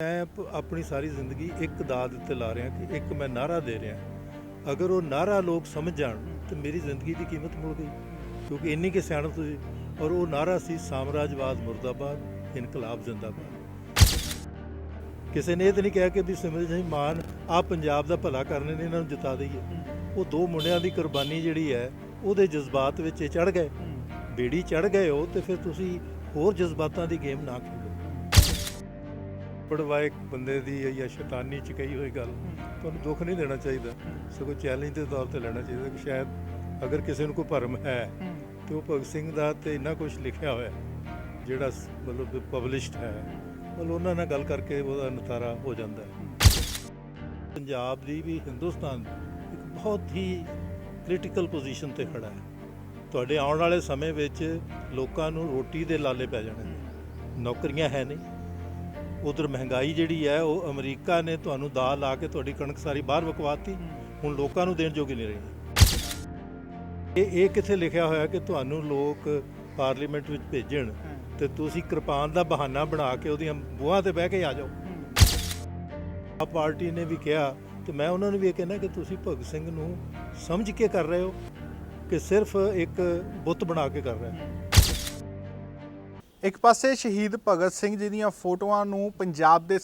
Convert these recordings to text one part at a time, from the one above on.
ਮੈਂ ਆਪਣੀ ਸਾਰੀ ਜ਼ਿੰਦਗੀ ਇੱਕ ਦਾਅ ਉੱਤੇ ਲਾ ਰਿਹਾ ਕਿ ਇੱਕ ਮੈਂ ਨਾਅਰਾ ਦੇ ਰਿਹਾ, ਅਗਰ ਉਹ ਨਾਅਰਾ ਲੋਕ ਸਮਝ ਜਾਣ ਤੇ ਮੇਰੀ ਜ਼ਿੰਦਗੀ ਦੀ ਕੀਮਤ ਮੁੜ ਗਈ, ਕਿਉਂਕਿ ਇੰਨੀ ਕਿ ਸਿਆਣਪ ਤੁਸੀਂ। ਔਰ ਉਹ ਨਾਅਰਾ ਸੀ ਸਾਮਰਾਜਵਾਦ ਮੁਰਦਾਬਾਦ, ਇਨਕਲਾਬ ਜ਼ਿੰਦਾਬਾਦ। ਕਿਸੇ ਨੇ ਇਹ ਤਾਂ ਨਹੀਂ ਕਿਹਾ ਕਿ ਵੀ ਸਿਮਰਜੀਤ ਸਿੰਘ ਮਾਨ ਆ ਪੰਜਾਬ ਦਾ ਭਲਾ ਕਰਨੇ ਨੇ, ਇਹਨਾਂ ਨੂੰ ਜਿਤਾ ਦਈਏ। ਉਹ ਦੋ ਮੁੰਡਿਆਂ ਦੀ ਕੁਰਬਾਨੀ ਜਿਹੜੀ ਹੈ ਉਹਦੇ ਜਜ਼ਬਾਤ ਵਿੱਚ ਚੜ੍ਹ ਗਏ, ਬੇੜੀ ਚੜ੍ਹ ਗਏ ਹੋ, ਤੇ ਫਿਰ ਤੁਸੀਂ ਹੋਰ ਜਜ਼ਬਾਤਾਂ ਦੀ ਗੇਮ ਨਾ ਖੇਡੋ। ਪੜਵਾ ਇੱਕ ਬੰਦੇ ਦੀ ਜਾਂ ਸ਼ੈਤਾਨੀ ਚ ਕਹੀ ਹੋਈ ਗੱਲ ਤੁਹਾਨੂੰ ਦੁੱਖ ਨਹੀਂ ਦੇਣਾ ਚਾਹੀਦਾ, ਸਗੋਂ ਚੈਲੰਜ ਦੇ ਤੌਰ ਤੇ ਲੈਣਾ ਚਾਹੀਦਾ ਕਿ ਸ਼ਾਇਦ ਅਗਰ ਕਿਸੇ ਨੂੰ ਕੋਈ ਭਰਮ ਹੈ ਤੇ ਉਹ ਭਗਤ ਸਿੰਘ ਦਾ ਤੇ ਇੰਨਾ ਕੁਝ ਲਿਖਿਆ ਹੋਇਆ ਜਿਹੜਾ ਮਤਲਬ ਪਬਲਿਸ਼ਡ ਹੈ, ਮਤਲਬ ਉਹਨਾਂ ਨਾਲ ਗੱਲ ਕਰਕੇ ਉਹਦਾ ਨਿਤਾਰਾ ਹੋ ਜਾਂਦਾ ਹੈ। ਪੰਜਾਬ ਦੀ ਵੀ ਹਿੰਦੁਸਤਾਨ ਇੱਕ ਬਹੁਤ ਹੀ ਕ੍ਰਿਟੀਕਲ ਪੋਜੀਸ਼ਨ ਤੇ ਖੜਾ ਹੈ। ਤੁਹਾਡੇ ਆਉਣ ਵਾਲੇ ਸਮੇਂ ਵਿੱਚ ਲੋਕਾਂ ਨੂੰ ਰੋਟੀ ਦੇ ਲਾਲੇ ਪੈ ਜਾਣੇ ਨੇ, ਨੌਕਰੀਆਂ ਹੈ ਨਹੀਂ। ਉਧਰ ਮਹਿੰਗਾਈ ਜਿਹੜੀ ਹੈ ਉਹ ਅਮਰੀਕਾ ਨੇ ਤੁਹਾਨੂੰ ਦਾਅ ਲਾ ਕੇ ਤੁਹਾਡੀ ਕਣਕ ਸਾਰੀ ਬਾਹਰ ਵਿਕਵਾਤੀ, ਹੁਣ ਲੋਕਾਂ ਨੂੰ ਦੇਣ ਜੋਗੀ ਨਹੀਂ ਰਹੀ। ਇਹ ਕਿੱਥੇ ਲਿਖਿਆ ਹੋਇਆ ਕਿ ਤੁਹਾਨੂੰ ਲੋਕ ਪਾਰਲੀਮੈਂਟ ਵਿੱਚ ਭੇਜਣ ਤੇ ਤੁਸੀਂ ਕਿਰਪਾਨ ਦਾ ਬਹਾਨਾ ਬਣਾ ਕੇ ਉਹਦੀਆਂ ਬੂਹਾਂ ਤੇ ਬਹਿ ਕੇ ਆ ਜਾਓ। ਆ ਪਾਰਟੀ ਨੇ ਵੀ ਕਿਹਾ ਤੇ ਮੈਂ ਉਹਨਾਂ ਨੂੰ ਵੀ ਇਹ ਕਹਿਣਾ ਕਿ ਤੁਸੀਂ ਭਗਤ ਸਿੰਘ ਨੂੰ ਸਮਝ ਕੇ ਕਰ ਰਹੇ ਹੋ ਕਿ ਸਿਰਫ ਇੱਕ ਬੁੱਤ ਬਣਾ ਕੇ ਕਰ ਰਹੇ ਹੋ। ਇੱਕ ਪਾਸੇ ਸ਼ਹੀਦ ਭਗਤ ਸਿੰਘ ਜੀ ਦੀਆਂ ਫੋਟੋਆਂ ਨੂੰ ਪੰਜਾਬ ਦੇ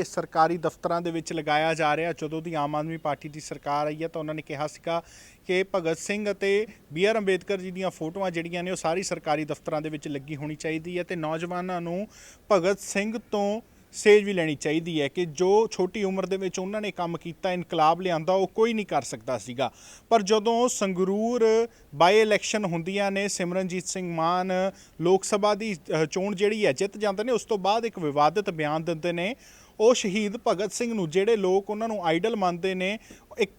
ਸਰਕਾਰੀ ਦਫ਼ਤਰਾਂ ਦੇ ਵਿੱਚ ਲਗਾਇਆ ਜਾ ਰਿਹਾ। ਜਦੋਂ ਦੀ ਆਮ ਆਦਮੀ ਪਾਰਟੀ ਦੀ ਸਰਕਾਰ ਆਈ ਹੈ ਤਾਂ ਉਹਨਾਂ ਨੇ ਕਿਹਾ ਸੀਗਾ ਕਿ ਭਗਤ ਸਿੰਘ ਅਤੇ BR ਅੰਬੇਦਕਰ ਜੀ ਦੀਆਂ ਫੋਟੋਆਂ ਜਿਹੜੀਆਂ ਨੇ ਉਹ ਸਾਰੀ ਸਰਕਾਰੀ ਦਫ਼ਤਰਾਂ ਦੇ ਵਿੱਚ ਲੱਗੀ ਹੋਣੀ ਚਾਹੀਦੀ ਹੈ ਤੇ ਨੌਜਵਾਨਾਂ ਨੂੰ ਭਗਤ ਸਿੰਘ ਤੋਂ ਸੇਧ ਵੀ ਲੈਣੀ ਚਾਹੀਦੀ ਹੈ ਕਿ ਜੋ ਛੋਟੀ ਉਮਰ ਦੇ ਵਿੱਚ ਉਹਨਾਂ ਨੇ ਕੰਮ ਕੀਤਾ, ਇਨਕਲਾਬ ਲਿਆਂਦਾ, ਉਹ ਕੋਈ ਨਹੀਂ ਕਰ ਸਕਦਾ ਸੀਗਾ। ਪਰ ਜਦੋਂ ਸੰਗਰੂਰ ਬਾਈ ਇਲੈਕਸ਼ਨ ਹੁੰਦੀਆਂ ਨੇ, ਸਿਮਰਨਜੀਤ ਸਿੰਘ ਮਾਨ ਲੋਕ ਸਭਾ ਦੀ ਚੋਣ ਜਿਹੜੀ ਹੈ ਜਿੱਤ ਜਾਂਦੇ ਨੇ, ਉਸ ਤੋਂ ਬਾਅਦ ਇੱਕ ਵਿਵਾਦਿਤ ਬਿਆਨ ਦਿੰਦੇ ਨੇ। ਉਹ ਸ਼ਹੀਦ ਭਗਤ ਸਿੰਘ ਨੂੰ ਜਿਹੜੇ ਲੋਕ ਉਹਨਾਂ ਨੂੰ ਆਈਡਲ ਮੰਨਦੇ ਨੇ,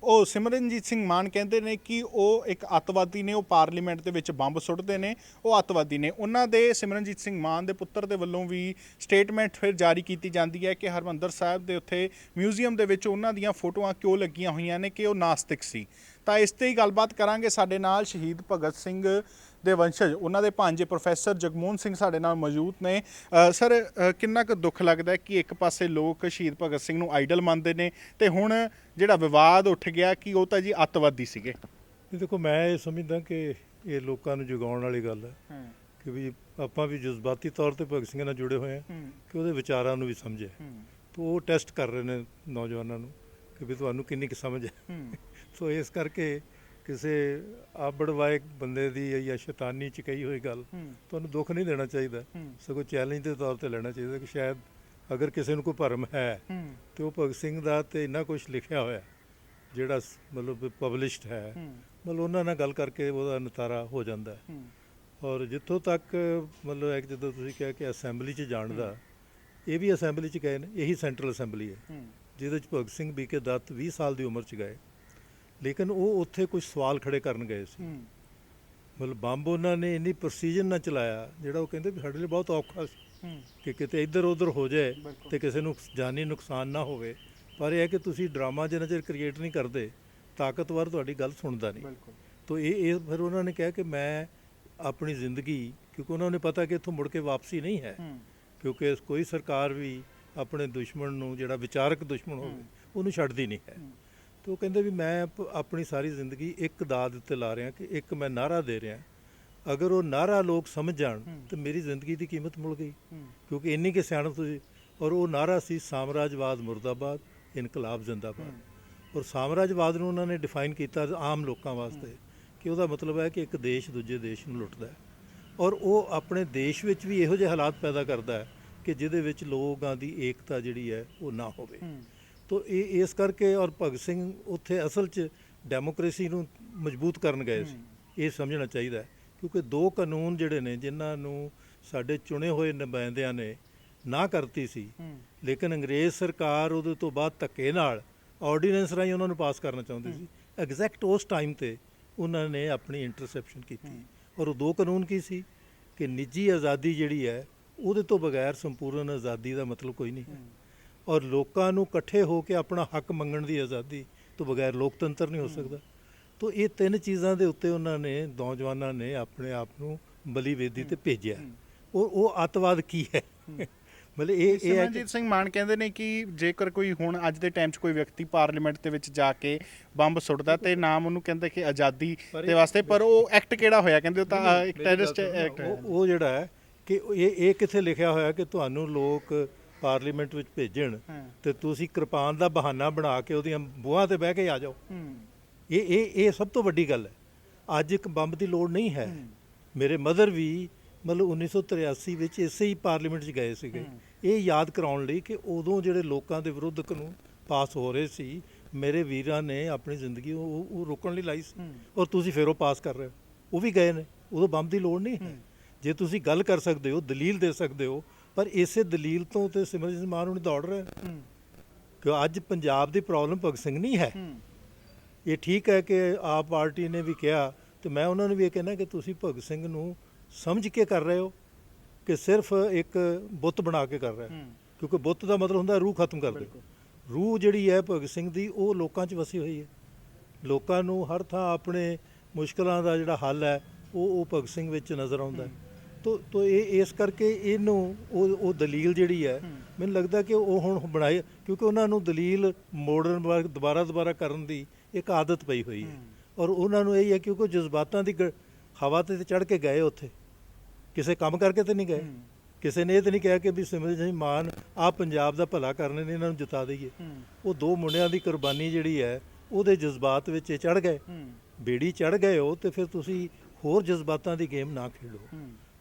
ਉਹ ਸਿਮਰਨਜੀਤ ਸਿੰਘ ਮਾਨ ਕਹਿੰਦੇ ਨੇ ਕਿ ਉਹ ਇੱਕ ਅੱਤਵਾਦੀ ਨੇ, ਉਹ ਪਾਰਲੀਮੈਂਟ ਦੇ ਵਿੱਚ ਬੰਬ ਸੁੱਟਦੇ ਨੇ, ਉਹ ਅੱਤਵਾਦੀ ਨੇ। ਉਹਨਾਂ ਦੇ ਸਿਮਰਨਜੀਤ ਸਿੰਘ ਮਾਨ ਦੇ ਪੁੱਤਰ ਦੇ ਵੱਲੋਂ ਵੀ ਸਟੇਟਮੈਂਟ ਫਿਰ ਜਾਰੀ ਕੀਤੀ ਜਾਂਦੀ ਹੈ ਕਿ ਹਰਿਮੰਦਰ ਸਾਹਿਬ ਦੇ ਉੱਥੇ ਮਿਊਜ਼ੀਅਮ ਦੇ ਵਿੱਚ ਉਹਨਾਂ ਦੀਆਂ ਫੋਟੋਆਂ ਕਿਉਂ ਲੱਗੀਆਂ ਹੋਈਆਂ ਨੇ ਕਿ ਉਹ ਨਾਸਤਿਕ ਸੀ। ਤਾਂ ਇਸ 'ਤੇ ਹੀ ਗੱਲਬਾਤ ਕਰਾਂਗੇ। ਸਾਡੇ ਨਾਲ ਸ਼ਹੀਦ ਭਗਤ ਸਿੰਘ ਦੇ ਵੰਸ਼ਜ, ਉਹਨਾਂ ਦੇ ਭਾਂਜੇ ਪ੍ਰੋਫੈਸਰ ਜਗਮੋਹਨ ਸਿੰਘ ਸਾਡੇ ਨਾਲ ਮੌਜੂਦ ਨੇ। ਸਰ, ਕਿੰਨਾ ਕੁ ਦੁੱਖ ਲੱਗਦਾ ਕਿ ਇੱਕ ਪਾਸੇ ਲੋਕ ਸ਼ਹੀਦ ਭਗਤ ਸਿੰਘ ਨੂੰ ਆਈਡਲ ਮੰਨਦੇ ਨੇ ਤੇ ਹੁਣ ਜਿਹੜਾ ਵਿਵਾਦ ਉੱਠ ਗਿਆ ਕਿ ਉਹ ਤਾਂ ਜੀ ਅੱਤਵਾਦੀ ਸੀਗੇ। ਦੇਖੋ, ਮੈਂ ਇਹ ਸਮਝਦਾ ਕਿ ਇਹ ਲੋਕਾਂ ਨੂੰ ਜਗਾਉਣ ਵਾਲੀ ਗੱਲ ਹੈ ਕਿ ਵੀ ਆਪਾਂ ਵੀ ਜਜ਼ਬਾਤੀ ਤੌਰ ਤੇ ਭਗਤ ਸਿੰਘ ਨਾਲ ਜੁੜੇ ਹੋਏ ਹਾਂ ਕਿ ਉਹਦੇ ਵਿਚਾਰਾਂ ਨੂੰ ਵੀ ਸਮਝੇ। ਤਾਂ ਉਹ ਟੈਸਟ ਕਰ ਰਹੇ ਨੇ ਨੌਜਵਾਨਾਂ ਨੂੰ ਕਿ ਵੀ ਤੁਹਾਨੂੰ ਕਿੰਨੀ ਕੁ ਸਮਝ ਹੈ। ਸੋ ਇਸ ਕਰਕੇ ਕਿਸੇ ਆਬੜਵਾਏ ਬੰਦੇ ਦੀ ਜਾਂ ਸ਼ੈਤਾਨੀ ਚ ਕਹੀ ਹੋਈ ਗੱਲ ਤੁਹਾਨੂੰ ਦੁੱਖ ਨਹੀਂ ਦੇਣਾ ਚਾਹੀਦਾ, ਸਗੋਂ ਚੈਲੰਜ ਦੇ ਤੌਰ ਤੇ ਲੈਣਾ ਚਾਹੀਦਾ ਕਿ ਸ਼ਾਇਦ ਅਗਰ ਕਿਸੇ ਨੂੰ ਕੋਈ ਭਰਮ ਹੈ ਤੇ ਉਹ ਭਗਤ ਸਿੰਘ ਦਾ ਤੇ ਇੰਨਾ ਕੁਝ ਲਿਖਿਆ ਹੋਇਆ ਜਿਹੜਾ ਮਤਲਬ ਪਬਲਿਸ਼ਡ ਹੈ, ਮਤਲਬ ਉਹਨਾਂ ਨਾਲ ਗੱਲ ਕਰਕੇ ਉਹਦਾ ਨਿਤਾਰਾ ਹੋ ਜਾਂਦਾ ਹੈ। ਔਰ ਜਿੱਥੋਂ ਤੱਕ ਮਤਲਬ ਇੱਕ ਜਦੋਂ ਤੁਸੀਂ ਕਿਹਾ ਕਿ ਅਸੈਂਬਲੀ 'ਚ ਜਾਣ ਦਾ, ਇਹ ਵੀ ਅਸੈਂਬਲੀ 'ਚ ਗਏ ਨੇ, ਇਹੀ ਸੈਂਟਰਲ ਅਸੈਂਬਲੀ ਹੈ ਜਿਹਦੇ 'ਚ ਭਗਤ ਸਿੰਘ BK ਦੱਤ 20 ਸਾਲ ਦੀ ਉਮਰ 'ਚ ਗਏ, ਲੇਕਿਨ ਉਹ ਉੱਥੇ ਕੁਝ ਸਵਾਲ ਖੜੇ ਕਰਨ ਗਏ ਸੀ। ਮਤਲਬ ਬੰਬ ਉਹਨਾਂ ਨੇ ਇੰਨੀ ਪ੍ਰਸੀਜਨ ਨਾਲ ਚਲਾਇਆ ਜਿਹੜਾ ਉਹ ਕਹਿੰਦੇ ਵੀ ਸਾਡੇ ਲਈ ਬਹੁਤ ਔਖਾ ਸੀ ਕਿ ਕਿਤੇ ਇੱਧਰ ਉੱਧਰ ਹੋ ਜਾਏ ਤੇ ਕਿਸੇ ਨੂੰ ਜਾਨੀ ਨੁਕਸਾਨ ਨਾ ਹੋਵੇ। ਪਰ ਇਹ ਹੈ ਕਿ ਤੁਸੀਂ ਡਰਾਮਾ ਜਿੰਨਾ ਚਿਰ ਕ੍ਰੀਏਟ ਨਹੀਂ ਕਰਦੇ, ਤਾਕਤਵਰ ਤੁਹਾਡੀ ਗੱਲ ਸੁਣਦਾ ਨਹੀਂ। ਤਾਂ ਇਹ ਫਿਰ ਉਹਨਾਂ ਨੇ ਕਿਹਾ ਕਿ ਮੈਂ ਆਪਣੀ ਜ਼ਿੰਦਗੀ, ਕਿਉਂਕਿ ਉਹਨਾਂ ਨੂੰ ਪਤਾ ਕਿ ਇੱਥੋਂ ਮੁੜ ਕੇ ਵਾਪਸੀ ਨਹੀਂ ਹੈ, ਕਿਉਂਕਿ ਕੋਈ ਸਰਕਾਰ ਵੀ ਆਪਣੇ ਦੁਸ਼ਮਣ ਨੂੰ, ਜਿਹੜਾ ਵਿਚਾਰਕ ਦੁਸ਼ਮਣ ਹੋਵੇ, ਉਹਨੂੰ ਛੱਡਦੀ ਨਹੀਂ ਹੈ। ਤਾਂ ਉਹ ਕਹਿੰਦੇ ਵੀ ਮੈਂ ਆਪਣੀ ਸਾਰੀ ਜ਼ਿੰਦਗੀ ਇੱਕ ਦਾਅ ਉੱਤੇ ਲਾ ਰਿਹਾ ਕਿ ਇੱਕ ਮੈਂ ਨਾਅਰਾ ਦੇ ਰਿਹਾ, ਅਗਰ ਉਹ ਨਾਅਰਾ ਲੋਕ ਸਮਝ ਜਾਣ ਤਾਂ ਮੇਰੀ ਜ਼ਿੰਦਗੀ ਦੀ ਕੀਮਤ ਮੁੜ ਗਈ, ਕਿਉਂਕਿ ਇੰਨੀ ਕਿ ਸਿਆਣਪ ਤੁਸੀਂ। ਔਰ ਉਹ ਨਾਅਰਾ ਸੀ ਸਾਮਰਾਜਵਾਦ ਮੁਰਦਾਬਾਦ, ਇਨਕਲਾਬ ਜ਼ਿੰਦਾਬਾਦ। ਔਰ ਸਾਮਰਾਜਵਾਦ ਨੂੰ ਉਹਨਾਂ ਨੇ ਡਿਫਾਈਨ ਕੀਤਾ ਆਮ ਲੋਕਾਂ ਵਾਸਤੇ ਕਿ ਉਹਦਾ ਮਤਲਬ ਹੈ ਕਿ ਇੱਕ ਦੇਸ਼ ਦੂਜੇ ਦੇਸ਼ ਨੂੰ ਲੁੱਟਦਾ ਹੈ, ਔਰ ਉਹ ਆਪਣੇ ਦੇਸ਼ ਵਿੱਚ ਵੀ ਇਹੋ ਜਿਹੇ ਹਾਲਾਤ ਪੈਦਾ ਕਰਦਾ ਹੈ ਕਿ ਜਿਹਦੇ ਵਿੱਚ ਲੋਕਾਂ ਦੀ ਏਕਤਾ ਜਿਹੜੀ ਹੈ ਉਹ ਨਾ ਹੋਵੇ। ਤਾਂ ਇਹ ਇਸ ਕਰਕੇ, ਔਰ ਭਗਤ ਸਿੰਘ ਉੱਥੇ ਅਸਲ 'ਚ ਡੈਮੋਕ੍ਰੇਸੀ ਨੂੰ ਮਜ਼ਬੂਤ ਕਰਨ ਗਏ ਸੀ, ਇਹ ਸਮਝਣਾ ਚਾਹੀਦਾ। ਕਿਉਂਕਿ ਦੋ ਕਾਨੂੰਨ ਜਿਹੜੇ ਨੇ ਜਿਨ੍ਹਾਂ ਨੂੰ ਸਾਡੇ ਚੁਣੇ ਹੋਏ ਨੁਮਾਇੰਦਿਆਂ ਨੇ ਨਾ ਕਰਤੀ ਸੀ, ਲੇਕਿਨ ਅੰਗਰੇਜ਼ ਸਰਕਾਰ ਉਹਦੇ ਤੋਂ ਬਾਅਦ ਧੱਕੇ ਨਾਲ ਆਰਡੀਨੈਂਸ ਰਾਹੀਂ ਉਹਨਾਂ ਨੂੰ ਪਾਸ ਕਰਨਾ ਚਾਹੁੰਦੀ ਸੀ। ਐਗਜ਼ੈਕਟ ਉਸ ਟਾਈਮ 'ਤੇ ਉਹਨਾਂ ਨੇ ਆਪਣੀ ਇੰਟਰਸੈਪਸ਼ਨ ਕੀਤੀ। ਔਰ ਉਹ ਦੋ ਕਾਨੂੰਨ ਕੀ ਸੀ ਕਿ ਨਿੱਜੀ ਆਜ਼ਾਦੀ ਜਿਹੜੀ ਹੈ ਉਹਦੇ ਤੋਂ ਬਗੈਰ ਸੰਪੂਰਨ ਆਜ਼ਾਦੀ ਦਾ ਮਤਲਬ ਕੋਈ ਨਹੀਂ ਹੈ, ਔਰ ਲੋਕਾਂ ਨੂੰ ਇਕੱਠੇ ਹੋ ਕੇ ਆਪਣਾ ਹੱਕ ਮੰਗਣ ਦੀ ਆਜ਼ਾਦੀ ਤੋਂ ਬਗੈਰ ਲੋਕਤੰਤਰ ਨਹੀਂ ਹੋ ਸਕਦਾ। ਤਾਂ ਇਹ ਤਿੰਨ ਚੀਜ਼ਾਂ ਦੇ ਉੱਤੇ ਉਹਨਾਂ ਨੇ, ਨੌਜਵਾਨਾਂ ਨੇ ਆਪਣੇ ਆਪ ਨੂੰ ਬਲੀ ਵੇਦੀ ਤੇ ਭੇਜਿਆ। ਉਹ ਅੱਤਵਾਦ ਕੀ ਹੈ ਮਤਲਬ ਇਹ ਹੈ ਕਿ ਸਿਮਰਨਜੀਤ ਸਿੰਘ ਮਾਨ ਕਹਿੰਦੇ ਨੇ ਕਿ ਜੇਕਰ ਕੋਈ ਹੁਣ ਅੱਜ ਦੇ ਟਾਈਮ 'ਚ ਕੋਈ ਵਿਅਕਤੀ ਪਾਰਲੀਮੈਂਟ ਦੇ ਵਿੱਚ ਜਾ ਕੇ ਬੰਬ ਸੁੱਟਦਾ ਤੇ ਨਾਮ ਉਹਨੂੰ ਕਹਿੰਦੇ ਕਿ ਆਜ਼ਾਦੀ ਦੇ ਵਾਸਤੇ, ਪਰ ਉਹ ਐਕਟ ਕਿਹੜਾ ਹੋਇਆ, ਕਹਿੰਦੇ ਉਹ ਤਾਂ ਇੱਕ ਟੈਰਰਿਸਟ ਐਕਟ ਹੈ। ਉਹ ਜਿਹੜਾ ਹੈ ਕਿ ਇਹ ਕਿੱਥੇ ਲਿਖਿਆ ਹੋਇਆ ਕਿ ਤੁਹਾਨੂੰ ਲੋਕ ਪਾਰਲੀਮੈਂਟ ਵਿੱਚ ਭੇਜਣ ਤੇ ਤੁਸੀਂ ਕਿਰਪਾਨ ਦਾ ਬਹਾਨਾ ਬਣਾ ਕੇ ਉਹਦੀਆਂ ਬੂਹਾਂ ਤੇ ਬਹਿ ਕੇ ਆ ਜਾਓ। ਇਹ ਸਭ ਤੋਂ ਵੱਡੀ ਗੱਲ ਹੈ। ਅੱਜ ਇੱਕ ਬੰਬ ਦੀ ਲੋੜ ਨਹੀਂ ਹੈ। ਮੇਰੇ ਮਦਰ ਵੀ ਮਤਲਬ 1983 ਵਿੱਚ ਇਸੇ ਹੀ ਪਾਰਲੀਮੈਂਟ 'ਚ ਗਏ ਸੀਗੇ ਇਹ ਯਾਦ ਕਰਾਉਣ ਲਈ ਕਿ ਉਦੋਂ ਜਿਹੜੇ ਲੋਕਾਂ ਦੇ ਵਿਰੁੱਧ ਕਾਨੂੰਨ ਪਾਸ ਹੋ ਰਹੇ ਸੀ, ਮੇਰੇ ਵੀਰਾਂ ਨੇ ਆਪਣੀ ਜ਼ਿੰਦਗੀ ਉਹ ਰੋਕਣ ਲਈ ਲਾਈ ਸੀ, ਔਰ ਤੁਸੀਂ ਫਿਰ ਉਹ ਪਾਸ ਕਰ ਰਹੇ ਹੋ। ਉਹ ਵੀ ਗਏ ਨੇ, ਉਦੋਂ ਬੰਬ ਦੀ ਲੋੜ ਨਹੀਂ ਹੈ। ਜੇ ਤੁਸੀਂ ਗੱਲ ਕਰ ਸਕਦੇ ਹੋ, ਦਲੀਲ ਦੇ ਸਕਦੇ ਹੋ, ਪਰ ਇਸੇ ਦਲੀਲ ਤੋਂ ਤੇ ਸਿਮਰਜੀਤ ਮਾਨ ਨੂੰ ਦੌੜ ਰਹੇ ਕਿ ਅੱਜ ਪੰਜਾਬ ਦੀ ਪ੍ਰੋਬਲਮ ਭਗਤ ਸਿੰਘ ਨਹੀਂ ਹੈ। ਇਹ ਠੀਕ ਹੈ ਕਿ ਆਪ ਪਾਰਟੀ ਨੇ ਵੀ ਕਿਹਾ, ਤੇ ਮੈਂ ਉਹਨਾਂ ਨੂੰ ਵੀ ਇਹ ਕਹਿਣਾ ਕਿ ਤੁਸੀਂ ਭਗਤ ਸਿੰਘ ਨੂੰ ਸਮਝ ਕੇ ਕਰ ਰਹੇ ਹੋ ਕਿ ਸਿਰਫ ਇੱਕ ਬੁੱਤ ਬਣਾ ਕੇ ਕਰ ਰਹੇ ਹੋ, ਕਿਉਂਕਿ ਬੁੱਤ ਦਾ ਮਤਲਬ ਹੁੰਦਾ ਰੂਹ ਖਤਮ ਕਰ ਦਿਓ। ਰੂਹ ਜਿਹੜੀ ਹੈ ਭਗਤ ਸਿੰਘ ਦੀ ਉਹ ਲੋਕਾਂ 'ਚ ਵਸੀ ਹੋਈ ਹੈ। ਲੋਕਾਂ ਨੂੰ ਹਰ ਥਾਂ ਆਪਣੇ ਮੁਸ਼ਕਲਾਂ ਦਾ ਜਿਹੜਾ ਹੱਲ ਹੈ ਉਹ ਭਗਤ ਸਿੰਘ ਵਿੱਚ ਨਜ਼ਰ ਆਉਂਦਾ। ਤੋ ਇਹ ਇਸ ਕਰਕੇ ਇਹਨੂੰ ਉਹ ਦਲੀਲ ਜਿਹੜੀ ਹੈ ਮੈਨੂੰ ਲੱਗਦਾ ਕਿ ਉਹ ਹੁਣ ਬਣਾਏ, ਕਿਉਂਕਿ ਉਹਨਾਂ ਨੂੰ ਦਲੀਲ ਮੋੜਨ ਦੁਬਾਰਾ ਕਰਨ ਦੀ ਇੱਕ ਆਦਤ ਪਈ ਹੋਈ ਹੈ। ਔਰ ਉਹਨਾਂ ਨੂੰ ਇਹ ਹੈ ਕਿਉਂਕਿ ਜਜ਼ਬਾਤਾਂ ਦੀ ਹਵਾ ਤੇ ਚੜ੍ਹ ਕੇ ਗਏ, ਉੱਥੇ ਕਿਸੇ ਕੰਮ ਕਰਕੇ ਤੇ ਨਹੀਂ ਗਏ। ਕਿਸੇ ਨੇ ਇਹ ਤਾਂ ਨਹੀਂ ਕਿਹਾ ਕਿ ਵੀ ਸਿਮਰਜੀਤ ਸਿੰਘ ਮਾਨ ਆਹ ਪੰਜਾਬ ਦਾ ਭਲਾ ਕਰਨੇ ਨੇ, ਇਹਨਾਂ ਨੂੰ ਜਿਤਾ ਦਈਏ। ਉਹ ਦੋ ਮੁੰਡਿਆਂ ਦੀ ਕੁਰਬਾਨੀ ਜਿਹੜੀ ਹੈ ਉਹਦੇ ਜਜ਼ਬਾਤ ਵਿੱਚ ਚੜ੍ਹ ਗਏ, ਬੇੜੀ ਚੜ੍ਹ ਗਏ ਹੋ, ਤੇ ਫਿਰ ਤੁਸੀਂ ਹੋਰ ਜਜ਼ਬਾਤਾਂ ਦੀ ਗੇਮ ਨਾ ਖੇਡੋ।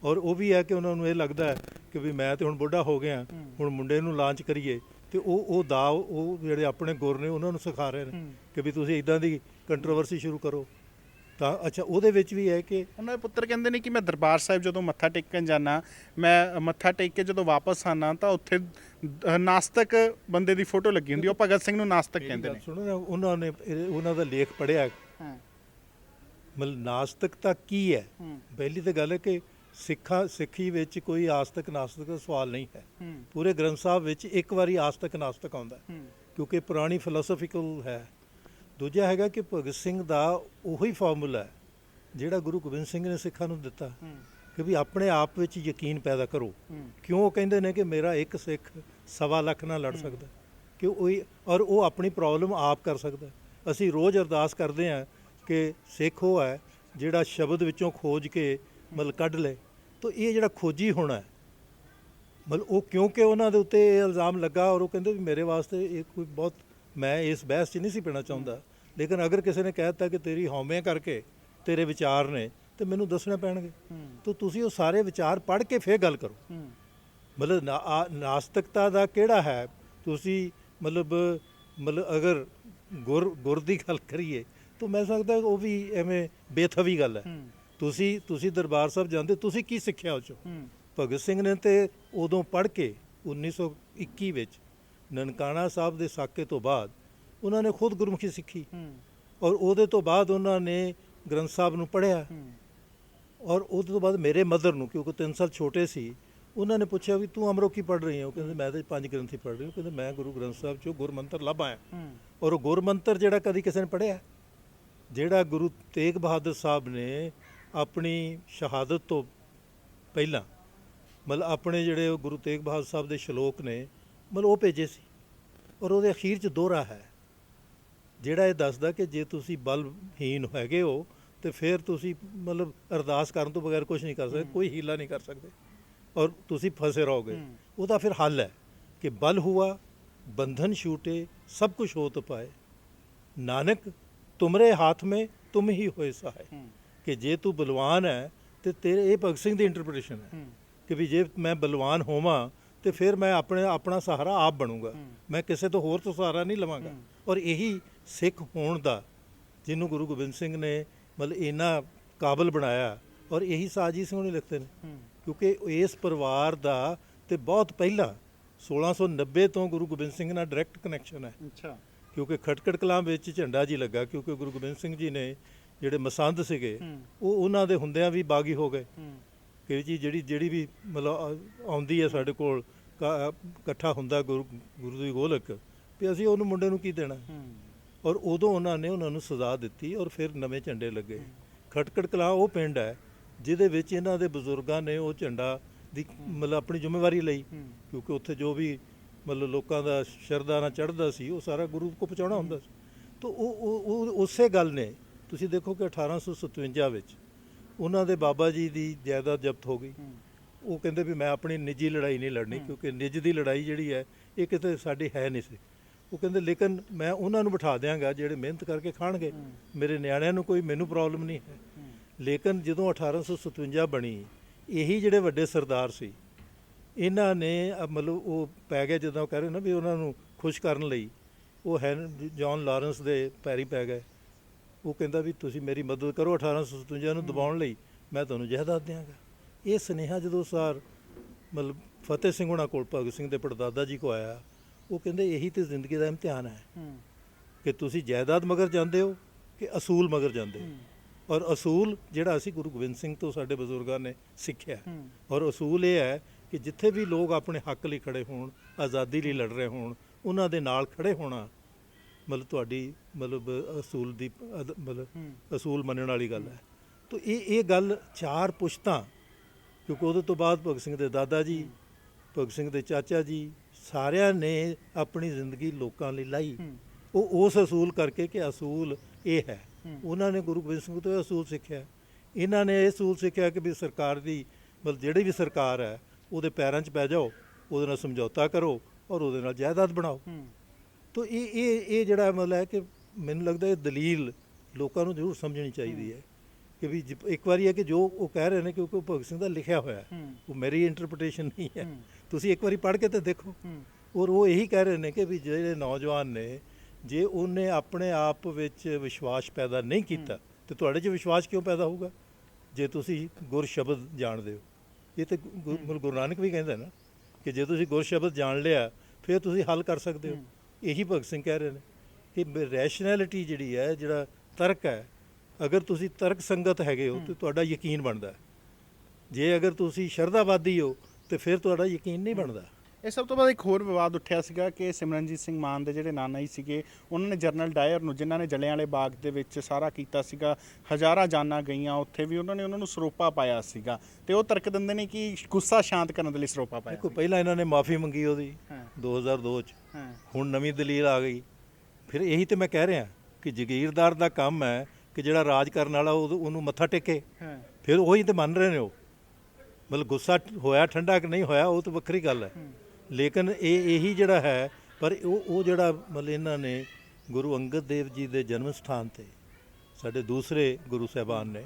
ਔਰ ਉਹ ਵੀ ਹੈ ਕਿ ਉਹਨਾਂ ਨੂੰ ਇਹ ਲੱਗਦਾ ਹੈ ਕਿ ਵੀ ਮੈਂ ਤੇ ਹੁਣ ਬੁੱਢਾ ਹੋ ਗਿਆ, ਹੁਣ ਮੁੰਡੇ ਨੂੰ ਲਾਂਚ ਕਰੀਏ, ਤੇ ਉਹ ਜਿਹੜੇ ਆਪਣੇ ਗੁਰ ਨੇ ਉਹਨਾਂ ਨੂੰ ਸਿਖਾ ਰਹੇ ਨੇ ਕਿ ਵੀ ਤੁਸੀਂ ਇਦਾਂ ਦੀ ਕੰਟਰੋਵਰਸੀ ਸ਼ੁਰੂ ਕਰੋ। ਤਾਂ ਅੱਛਾ, ਉਹਦੇ ਵਿੱਚ ਵੀ ਹੈ ਕਿ ਉਹਨਾਂ ਦੇ ਪੁੱਤਰ ਕਹਿੰਦੇ ਨੇ ਕਿ ਮੈਂ ਦਰਬਾਰ ਸਾਹਿਬ ਜਦੋਂ ਮੱਥਾ ਟੇਕਣ ਜਾਂਦਾ, ਮੈਂ ਮੱਥਾ ਟੇਕ ਕੇ ਜਦੋਂ ਵਾਪਸ ਆਉਣਾ ਤਾਂ ਉੱਥੇ ਨਾਸਤਕ ਬੰਦੇ ਦੀ ਫੋਟੋ ਲੱਗੀ ਹੁੰਦੀ, ਉਹ ਭਗਤ ਸਿੰਘ ਨੂੰ ਨਾਸਤਕ ਕਹਿੰਦੇ ਨੇ। ਸੁਣੋ ਨਾ, ਉਹਨਾਂ ਦਾ ਲੇਖ ਪੜ੍ਹਿਆ, ਮਤਲਬ ਨਾਸਤਕਤਾ ਕੀ ਹੈ। ਪਹਿਲੀ ਤਾਂ ਗੱਲ ਹੈ ਕਿ ਸਿੱਖੀ ਵਿੱਚ ਕੋਈ ਆਸਤਕ ਨਾਸਤਕ ਦਾ ਸਵਾਲ ਨਹੀਂ ਹੈ। ਪੂਰੇ ਗ੍ਰੰਥ ਸਾਹਿਬ ਵਿੱਚ ਇੱਕ ਵਾਰੀ ਆਸਤਕ ਨਾਸਤਕ ਆਉਂਦਾ, ਕਿਉਂਕਿ ਪੁਰਾਣੀ ਫਿਲਾਸਫੀਕਲ ਹੈ। ਦੂਜਾ ਹੈਗਾ ਕਿ ਭਗਤ ਸਿੰਘ ਦਾ ਉਹੀ ਫਾਰਮੂਲਾ ਹੈ ਜਿਹੜਾ ਗੁਰੂ ਗੋਬਿੰਦ ਸਿੰਘ ਨੇ ਸਿੱਖਾਂ ਨੂੰ ਦਿੱਤਾ ਕਿ ਵੀ ਆਪਣੇ ਆਪ ਵਿੱਚ ਯਕੀਨ ਪੈਦਾ ਕਰੋ। ਕਿਉਂ ਉਹ ਕਹਿੰਦੇ ਨੇ ਕਿ ਮੇਰਾ ਇੱਕ ਸਿੱਖ 1.25 ਲੱਖ ਨਾਲ ਲੜ ਸਕਦਾ, ਕਿ ਔਰ ਉਹ ਆਪਣੀ ਪ੍ਰੋਬਲਮ ਆਪ ਕਰ ਸਕਦਾ। ਅਸੀਂ ਰੋਜ਼ ਅਰਦਾਸ ਕਰਦੇ ਹਾਂ ਕਿ ਸਿੱਖ ਉਹ ਹੈ ਜਿਹੜਾ ਸ਼ਬਦ ਵਿੱਚੋਂ ਖੋਜ ਕੇ ਮਤਲਬ ਕੱਢ ਲਏ। ਤਾਂ ਇਹ ਜਿਹੜਾ ਖੋਜੀ ਹੋਣਾ ਹੈ, ਮਤਲਬ ਉਹ ਕਿਉਂਕਿ ਉਹਨਾਂ ਦੇ ਉੱਤੇ ਇਹ ਇਲਜ਼ਾਮ ਲੱਗਾ, ਔਰ ਉਹ ਕਹਿੰਦੇ ਵੀ ਮੇਰੇ ਵਾਸਤੇ ਇਹ ਕੋਈ ਬਹੁਤ, ਮੈਂ ਇਸ ਬਹਿਸ 'ਚ ਨਹੀਂ ਸੀ ਪੈਣਾ ਚਾਹੁੰਦਾ, ਲੇਕਿਨ ਅਗਰ ਕਿਸੇ ਨੇ ਕਹਿ ਦਿੱਤਾ ਕਿ ਤੇਰੀ ਹਉਮੈ ਕਰਕੇ ਤੇਰੇ ਵਿਚਾਰ ਨੇ, ਤੇ ਮੈਨੂੰ ਦੱਸਣੇ ਪੈਣਗੇ। ਤਾਂ ਤੁਸੀਂ ਉਹ ਸਾਰੇ ਵਿਚਾਰ ਪੜ੍ਹ ਕੇ ਫਿਰ ਗੱਲ ਕਰੋ। ਮਤਲਬ ਨਾਸਤਿਕਤਾ ਦਾ ਕਿਹੜਾ ਹੈ, ਤੁਸੀਂ ਮਤਲਬ ਅਗਰ ਗੁਰ ਦੀ ਗੱਲ ਕਰੀਏ ਤਾਂ ਮੈਂ ਸਕਦਾ ਉਹ ਵੀ ਐਵੇਂ ਬੇਥਵੀ ਗੱਲ ਹੈ। ਤੁਸੀਂ ਦਰਬਾਰ ਸਾਹਿਬ ਜਾਂਦੇ, ਤੁਸੀਂ ਕੀ ਸਿੱਖਿਆ ਉਹ 'ਚੋਂ? ਭਗਤ ਸਿੰਘ ਨੇ ਤੇ ਉਦੋਂ ਪੜ੍ਹ ਕੇ 1921 ਵਿੱਚ ਨਨਕਾਣਾ ਸਾਹਿਬ ਦੇ ਸਾਕੇ ਤੋਂ ਬਾਅਦ ਉਹਨਾਂ ਨੇ ਖੁਦ ਗੁਰਮੁਖੀ ਸਿੱਖੀ, ਔਰ ਉਹਦੇ ਤੋਂ ਬਾਅਦ ਉਹਨਾਂ ਨੇ ਗ੍ਰੰਥ ਸਾਹਿਬ ਨੂੰ ਪੜ੍ਹਿਆ। ਔਰ ਉਹਦੇ ਤੋਂ ਬਾਅਦ ਮੇਰੇ ਮਦਰ ਨੂੰ, ਕਿਉਂਕਿ 3 ਸਾਲ ਛੋਟੇ ਸੀ, ਉਹਨਾਂ ਨੇ ਪੁੱਛਿਆ ਵੀ ਤੂੰ ਅਮਰੋ ਕੀ ਪੜ੍ਹ ਰਹੀ ਹੋ? ਕਹਿੰਦੇ ਮੈਂ ਤਾਂ 5 ਗ੍ਰੰਥੀ ਪੜ੍ਹ ਰਹੀ ਹਾਂ। ਕਹਿੰਦੇ ਮੈਂ ਗੁਰੂ ਗ੍ਰੰਥ ਸਾਹਿਬ 'ਚੋਂ ਗੁਰਮੰਤਰ ਲੱਭ ਆਇਆ। ਔਰ ਉਹ ਗੁਰਮੰਤਰ ਜਿਹੜਾ ਕਦੀ ਕਿਸੇ ਨੇ ਪੜ੍ਹਿਆ, ਜਿਹੜਾ ਗੁਰੂ ਤੇਗ ਬਹਾਦਰ ਸਾਹਿਬ ਨੇ ਆਪਣੀ ਸ਼ਹਾਦਤ ਤੋਂ ਪਹਿਲਾਂ ਮਤਲਬ ਆਪਣੇ ਜਿਹੜੇ ਗੁਰੂ ਤੇਗ ਬਹਾਦਰ ਸਾਹਿਬ ਦੇ ਸ਼ਲੋਕ ਨੇ ਮਤਲਬ ਉਹ ਭੇਜੇ ਸੀ, ਔਰ ਉਹਦੇ ਅਖੀਰ 'ਚ ਦੋਹਰਾ ਹੈ ਜਿਹੜਾ ਇਹ ਦੱਸਦਾ ਕਿ ਜੇ ਤੁਸੀਂ ਬਲਹੀਨ ਹੈਗੇ ਹੋ ਤੇ ਫਿਰ ਤੁਸੀਂ ਮਤਲਬ ਅਰਦਾਸ ਕਰਨ ਤੋਂ ਬਗੈਰ ਕੁਝ ਨਹੀਂ ਕਰ ਸਕਦੇ, ਕੋਈ ਹੀਲਾ ਨਹੀਂ ਕਰ ਸਕਦੇ, ਔਰ ਤੁਸੀਂ ਫਸੇ ਰਹੋਗੇ। ਉਹਦਾ ਫਿਰ ਹੱਲ ਹੈ ਕਿ ਬਲ ਹੁਆ ਬੰਧਨ ਛੂਟੇ ਸਭ ਕੁਛ ਹੋ ਤ ਪਾਏ, ਨਾਨਕ ਤੁਮਰੇ ਹੱਥ ਮੇ ਤੁਮ ਹੀ ਹੋਏ ਸਹਾਏ। ਕਿ ਜੇ ਤੂੰ ਬਲਵਾਨ ਹੈ ਤੇ ਤੇਰੇ, ਇਹ ਭਗਤ ਸਿੰਘ ਦੀ ਇੰਟਰਪ੍ਰੀਟੇਸ਼ਨ ਹੈ ਕਿ ਵੀ ਜੇ ਮੈਂ ਬਲਵਾਨ ਹੋਵਾਂ ਤੇ ਫਿਰ ਮੈਂ ਆਪਣਾ ਸਹਾਰਾ ਆਪ ਬਣੂੰਗਾ, ਮੈਂ ਕਿਸੇ ਤੋਂ ਹੋਰ ਤੋਂ ਸਹਾਰਾ ਨਹੀਂ ਲਵਾਂਗਾ। ਔਰ ਇਹੀ ਸਿੱਖ ਹੋਣ ਦਾ ਜਿਹਨੂੰ ਗੁਰੂ ਗੋਬਿੰਦ ਸਿੰਘ ਨੇ ਮਤਲਬ ਇੰਨਾ ਕਾਬਲ ਬਣਾਇਆ, ਔਰ ਇਹੀ ਸਾਜੀ ਸਿੰਘ ਨੇ ਲਿਖਦੇ ਨੇ, ਕਿਉਂਕਿ ਇਸ ਪਰਿਵਾਰ ਦਾ ਤੇ ਬਹੁਤ ਪਹਿਲਾਂ 1690 ਤੋਂ ਗੁਰੂ ਗੋਬਿੰਦ ਸਿੰਘ ਨਾਲ ਡਾਇਰੈਕਟ ਕਨੈਕਸ਼ਨ ਹੈ। ਕਿਉਂਕਿ ਖਟਕੜ ਕਲਾਂ ਵਿੱਚ ਝੰਡਾ ਜੀ ਲੱਗਾ, ਕਿਉਂਕਿ ਗੁਰੂ ਗੋਬਿੰਦ ਸਿੰਘ ਜੀ ਨੇ ਜਿਹੜੇ ਮਸੰਦ ਸੀਗੇ ਉਹ ਉਹਨਾਂ ਦੇ ਹੁੰਦਿਆਂ ਵੀ ਬਾਗੀ ਹੋ ਗਏ ਕਿ ਜੀ ਜਿਹੜੀ ਵੀ ਮਤਲਬ ਆਉਂਦੀ ਹੈ ਸਾਡੇ ਕੋਲ ਇਕੱਠਾ ਹੁੰਦਾ ਗੁਰੂ ਦੀ ਗੋਲਕ, ਵੀ ਅਸੀਂ ਉਹਨੂੰ ਮੁੰਡੇ ਨੂੰ ਕੀ ਦੇਣਾ। ਔਰ ਉਦੋਂ ਉਹਨਾਂ ਨੂੰ ਸਜ਼ਾ ਦਿੱਤੀ, ਔਰ ਫਿਰ ਨਵੇਂ ਝੰਡੇ ਲੱਗੇ। ਖਟਕੜ ਕਲਾਂ ਉਹ ਪਿੰਡ ਹੈ ਜਿਹਦੇ ਵਿੱਚ ਇਹਨਾਂ ਦੇ ਬਜ਼ੁਰਗਾਂ ਨੇ ਉਹ ਝੰਡਾ ਦੀ ਮਤਲਬ ਆਪਣੀ ਜ਼ਿੰਮੇਵਾਰੀ ਲਈ, ਕਿਉਂਕਿ ਉੱਥੇ ਜੋ ਵੀ ਮਤਲਬ ਲੋਕਾਂ ਦਾ ਸ਼ਰਧਾ ਨਾਲ ਚੜ੍ਹਦਾ ਸੀ ਉਹ ਸਾਰਾ ਗੁਰੂ ਕੋ ਪਹੁੰਚਾਉਣਾ ਹੁੰਦਾ ਸੀ। ਤਾਂ ਉਹ ਉਸੇ ਗੱਲ ਨੇ ਤੁਸੀਂ ਦੇਖੋ ਕਿ 1857 ਵਿੱਚ ਉਹਨਾਂ ਦੇ ਬਾਬਾ ਜੀ ਦੀ ਜਾਇਦਾਦ ਜ਼ਬਤ ਹੋ ਗਈ। ਉਹ ਕਹਿੰਦੇ ਵੀ ਮੈਂ ਆਪਣੀ ਨਿੱਜੀ ਲੜਾਈ ਨਹੀਂ ਲੜਨੀ, ਕਿਉਂਕਿ ਨਿੱਜ ਦੀ ਲੜਾਈ ਜਿਹੜੀ ਹੈ ਇਹ ਕਿਤੇ ਸਾਡੀ ਹੈ ਨਹੀਂ ਸੀ। ਉਹ ਕਹਿੰਦੇ ਲੇਕਿਨ ਮੈਂ ਉਹਨਾਂ ਨੂੰ ਬਿਠਾ ਦਿਆਂਗਾ ਜਿਹੜੇ ਮਿਹਨਤ ਕਰਕੇ ਖਾਣਗੇ, ਮੇਰੇ ਨਿਆਣਿਆਂ ਨੂੰ ਕੋਈ ਮੈਨੂੰ ਪ੍ਰੋਬਲਮ ਨਹੀਂ ਹੈ। ਲੇਕਿਨ ਜਦੋਂ 1857 ਬਣੀ, ਇਹੀ ਜਿਹੜੇ ਵੱਡੇ ਸਰਦਾਰ ਸੀ ਇਹਨਾਂ ਨੇ ਮਤਲਬ ਉਹ ਪੈ ਗਏ, ਜਦੋਂ ਕਹਿ ਰਹੇ ਨਾ ਵੀ ਉਹਨਾਂ ਨੂੰ ਖੁਸ਼ ਕਰਨ ਲਈ ਉਹ ਹੈ ਜੌਨ ਲਾਰੈਂਸ ਦੇ ਪੈਰੀ ਪੈ ਗਏ। ਉਹ ਕਹਿੰਦਾ ਵੀ ਤੁਸੀਂ ਮੇਰੀ ਮਦਦ ਕਰੋ, 1857 ਨੂੰ ਦਬਾਉਣ ਲਈ ਮੈਂ ਤੁਹਾਨੂੰ ਜਾਇਦਾਦ ਦਿਆਂਗਾ। ਇਹ ਸੁਨੇਹਾ ਜਦੋਂ ਸਾਰ ਮਤਲਬ ਫਤਿਹ ਸਿੰਘ ਹੋਣਾ ਕੋਲ, ਭਗਤ ਸਿੰਘ ਦੇ ਪੜਦਾਦਾ ਜੀ ਕੋ ਆਇਆ, ਉਹ ਕਹਿੰਦੇ ਇਹੀ ਤਾਂ ਜ਼ਿੰਦਗੀ ਦਾ ਇਮਤਿਹਾਨ ਹੈ ਕਿ ਤੁਸੀਂ ਜਾਇਦਾਦ ਮਗਰ ਜਾਂਦੇ ਹੋ ਕਿ ਅਸੂਲ ਮਗਰ ਜਾਂਦੇ ਹੋ। ਔਰ ਅਸੂਲ ਜਿਹੜਾ ਅਸੀਂ ਗੁਰੂ ਗੋਬਿੰਦ ਸਿੰਘ ਤੋਂ ਸਾਡੇ ਬਜ਼ੁਰਗਾਂ ਨੇ ਸਿੱਖਿਆ, ਔਰ ਅਸੂਲ ਇਹ ਹੈ ਕਿ ਜਿੱਥੇ ਵੀ ਲੋਕ ਆਪਣੇ ਹੱਕ ਲਈ ਖੜੇ ਹੋਣ, ਆਜ਼ਾਦੀ ਲਈ ਲੜ ਰਹੇ ਹੋਣ, ਉਹਨਾਂ ਦੇ ਨਾਲ ਖੜੇ ਹੋਣਾ ਮਤਲਬ ਤੁਹਾਡੀ ਮਤਲਬ ਅਸੂਲ ਦੀ ਮਤਲਬ ਅਸੂਲ ਮੰਨਣ ਵਾਲੀ ਗੱਲ ਹੈ। ਤਾਂ ਇਹ ਗੱਲ 4 ਪੁਸ਼ਤਾਂ, ਕਿਉਂਕਿ ਉਹਦੇ ਤੋਂ ਬਾਅਦ ਭਗਤ ਸਿੰਘ ਦੇ ਦਾਦਾ ਜੀ, ਭਗਤ ਸਿੰਘ ਦੇ ਚਾਚਾ ਜੀ, ਸਾਰਿਆਂ ਨੇ ਆਪਣੀ ਜ਼ਿੰਦਗੀ ਲੋਕਾਂ ਲਈ ਲਾਈ। ਉਹ ਉਸ ਅਸੂਲ ਕਰਕੇ ਕਿ ਅਸੂਲ ਇਹ ਹੈ। ਉਹਨਾਂ ਨੇ ਗੁਰੂ ਗੋਬਿੰਦ ਸਿੰਘ ਤੋਂ ਇਹ ਅਸੂਲ ਸਿੱਖਿਆ। ਇਹਨਾਂ ਨੇ ਇਹ ਅਸੂਲ ਸਿੱਖਿਆ ਕਿ ਵੀ ਸਰਕਾਰ ਦੀ ਮਤਲਬ ਜਿਹੜੀ ਵੀ ਸਰਕਾਰ ਹੈ ਉਹਦੇ ਪੈਰਾਂ 'ਚ ਪੈ ਜਾਓ, ਉਹਦੇ ਨਾਲ ਸਮਝੌਤਾ ਕਰੋ ਔਰ ਉਹਦੇ ਨਾਲ ਜਾਇਦਾਦ ਬਣਾਓ। ਤਾਂ ਇਹ ਜਿਹੜਾ ਮਤਲਬ ਹੈ ਕਿ ਮੈਨੂੰ ਲੱਗਦਾ ਇਹ ਦਲੀਲ ਲੋਕਾਂ ਨੂੰ ਜ਼ਰੂਰ ਸਮਝਣੀ ਚਾਹੀਦੀ ਹੈ ਕਿ ਵੀ ਇੱਕ ਵਾਰੀ ਹੈ ਕਿ ਜੋ ਉਹ ਕਹਿ ਰਹੇ ਨੇ ਕਿਉਂਕਿ ਉਹ ਭਗਤ ਸਿੰਘ ਦਾ ਲਿਖਿਆ ਹੋਇਆ, ਉਹ ਮੇਰੀ ਇੰਟਰਪ੍ਰੀਟੇਸ਼ਨ ਨਹੀਂ ਹੈ। ਤੁਸੀਂ ਇੱਕ ਵਾਰੀ ਪੜ੍ਹ ਕੇ ਤਾਂ ਦੇਖੋ। ਔਰ ਉਹ ਇਹੀ ਕਹਿ ਰਹੇ ਨੇ ਕਿ ਵੀ ਜਿਹੜੇ ਨੌਜਵਾਨ ਨੇ, ਜੇ ਉਹਨੇ ਆਪਣੇ ਆਪ ਵਿੱਚ ਵਿਸ਼ਵਾਸ ਪੈਦਾ ਨਹੀਂ ਕੀਤਾ ਤੇ ਤੁਹਾਡੇ 'ਚ ਵਿਸ਼ਵਾਸ ਕਿਉਂ ਪੈਦਾ ਹੋਊਗਾ ਜੇ ਤੁਸੀਂ ਗੁਰ ਸ਼ਬਦ ਜਾਣਦੇ ਹੋ। ਇਹ ਤਾਂ ਗੁਰੂ ਨਾਨਕ ਵੀ ਕਹਿੰਦਾ ਨਾ ਕਿ ਜੇ ਤੁਸੀਂ ਗੁਰ ਸ਼ਬਦ ਜਾਣ ਲਿਆ ਫਿਰ ਤੁਸੀਂ ਹੱਲ ਕਰ ਸਕਦੇ ਹੋ। ਇਹੀ ਭਗਤ ਸਿੰਘ ਕਹਿ ਰਹੇ ਨੇ ਕਿ ਰੈਸ਼ਨੈਲਿਟੀ ਜਿਹੜੀ ਹੈ, ਜਿਹੜਾ ਤਰਕ ਹੈ, ਅਗਰ ਤੁਸੀਂ ਤਰਕ ਸੰਗਤ ਹੈਗੇ ਹੋ ਤਾਂ ਤੁਹਾਡਾ ਯਕੀਨ ਬਣਦਾ। ਜੇ ਅਗਰ ਤੁਸੀਂ ਸ਼ਰਧਾਵਾਦੀ ਹੋ ਤੇ ਫਿਰ ਤੁਹਾਡਾ ਯਕੀਨ ਨਹੀਂ ਬਣਦਾ। ਇਹ ਸਭ ਤੋਂ ਬਾਅਦ ਇੱਕ ਹੋਰ ਵਿਵਾਦ ਉੱਠਿਆ ਸੀਗਾ ਕਿ ਸਿਮਰਨਜੀਤ ਸਿੰਘ ਮਾਨ ਦੇ ਜਿਹੜੇ ਨਾਨਾ ਜੀ ਸੀਗੇ, ਉਹਨਾਂ ਨੇ ਜਨਰਲ ਡਾਇਰ ਨੂੰ, ਜਿਨ੍ਹਾਂ ਨੇ ਜਲਿਆਂਵਾਲੇ ਬਾਗ ਦੇ ਵਿੱਚ ਸਾਰਾ ਕੀਤਾ ਸੀਗਾ, ਹਜ਼ਾਰਾਂ ਜਾਨਾਂ ਗਈਆਂ, ਉੱਥੇ ਵੀ ਉਹਨਾਂ ਨੂੰ ਸਰੋਪਾ ਪਾਇਆ ਸੀਗਾ। ਤੇ ਉਹ ਤਰਕ ਦਿੰਦੇ ਨੇ ਕਿ ਗੁੱਸਾ ਸ਼ਾਂਤ ਕਰਨ ਦੇ ਲਈ ਸਰੋਪਾ ਪਾਇਆ। ਦੇਖੋ ਪਹਿਲਾਂ ਇਹਨਾਂ ਨੇ ਮਾਫੀ ਮੰਗੀ ਉਹਦੀ 2002 'ਚ, ਹੁਣ ਨਵੀਂ ਦਲੀਲ ਆ ਗਈ। ਫਿਰ ਇਹੀ ਤੇ ਮੈਂ ਕਹਿ ਰਿਹਾ ਕਿ ਜਗੀਰਦਾਰ ਦਾ ਕੰਮ ਹੈ ਕਿ ਜਿਹੜਾ ਰਾਜ ਕਰਨ ਵਾਲਾ ਉਹਨੂੰ ਮੱਥਾ ਟੇਕੇ। ਫਿਰ ਉਹੀ ਤੇ ਮੰਨ ਰਹੇ ਨੇ। ਉਹ ਮਤਲਬ ਗੁੱਸਾ ਹੋਇਆ ਠੰਡਾ ਕਿ ਨਹੀਂ ਹੋਇਆ ਉਹ ਤਾਂ ਵੱਖਰੀ ਗੱਲ ਹੈ। ਲੇਕਿਨ ਇਹੀ ਜਿਹੜਾ ਹੈ, ਪਰ ਉਹ ਜਿਹੜਾ ਮਤਲਬ ਇਹਨਾਂ ਨੇ ਗੁਰੂ ਅੰਗਦ ਦੇਵ ਜੀ ਦੇ ਜਨਮ ਸਥਾਨ 'ਤੇ ਸਾਡੇ ਦੂਸਰੇ ਗੁਰੂ ਸਾਹਿਬਾਨ ਨੇ